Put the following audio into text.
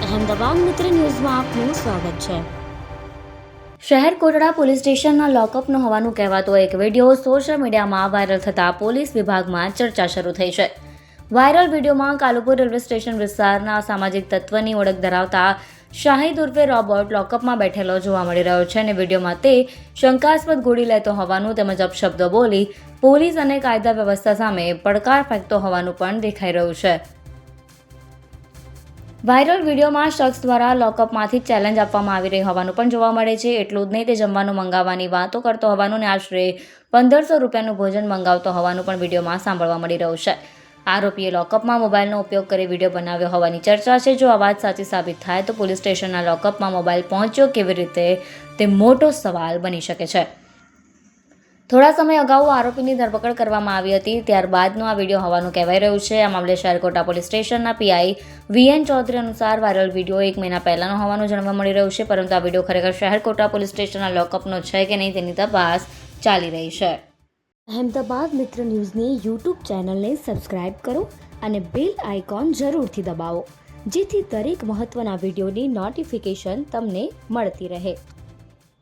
અહેમદાબાદ મિત્ર ન્યૂઝમાં આપનું સ્વાગત છે। શહેર કોટડા પોલીસ સ્ટેશનના લોકઅપનો હોવાનું કહેવાતો એક વિડીયો સોશિયલ મીડિયામાં વાયરલ થતાં પોલીસ વિભાગમાં ચર્ચા શરૂ થઈ છે। વાયરલ વિડીયોમાં કાલુપુર રેલવે સ્ટેશન વિસ્તારના સામાજિક તત્વની ઓળખ ધરાવતા શાહિદ ઉર્ફે રોબોટ લોકઅપમાં બેઠેલો જોવા મળી રહ્યો છે અને વિડીયોમાં તે શંકાસ્પદ ગોળી લેતો હોવાનું તેમજ અપશબ્દો બોલી પોલીસ અને કાયદા વ્યવસ્થા સામે પડકાર ફેંકતો હોવાનું પણ દેખાઈ રહ્યું છે। વાયરલ વિડીયોમાં શખ્સ દ્વારા લોકઅપમાંથી ચેલેન્જ આપવામાં આવી રહી હોવાનું પણ જોવા મળે છે। એટલું જ નહીં, તે જમવાનું મંગાવવાની વાતો કરતો હોવાનું અને આશરે 1500 રૂપિયાનું ભોજન મંગાવતો હોવાનું પણ વિડીયોમાં સાંભળવા મળી રહ્યું છે। આરોપીએ લોકઅપમાં મોબાઈલનો ઉપયોગ કરી વિડીયો બનાવ્યો હોવાની ચર્ચા છે। જો આ વાત સાચી સાબિત થાય તો પોલીસ સ્ટેશનના લોકઅપમાં મોબાઈલ પહોંચ્યો કેવી રીતે તે મોટો સવાલ બની શકે છે। થોડા સમય અગાઉ આરોપીની ધરપકડ કરવામાં આવી હતી, ત્યારબાદનો આ વિડીયો હોવાનું કહેવાઈ રહ્યું છે। આ મામલે શહેર કોટા પોલીસ સ્ટેશનના પીઆઈ વીએન ચૌધરી અનુસાર વાયરલ વિડીયો 1 મહિના પહેલાનો હોવાનું જાણવા મળી રહ્યું છે, પરંતુ આ વિડીયો ખરેખર શહેર કોટા પોલીસ સ્ટેશનના લોકઅપનો છે કે નહીં તેની તપાસ ચાલી રહી છે। અહેમદાબાદ મિત્ર ન્યૂઝની યુટ્યુબ ચેનલને સબસ્ક્રાઇબ કરો અને બેલ આઇકોન જરૂરથી દબાવો, જેથી દરેક મહત્ત્વના વિડીયોની નોટિફિકેશન તમને મળતી રહે।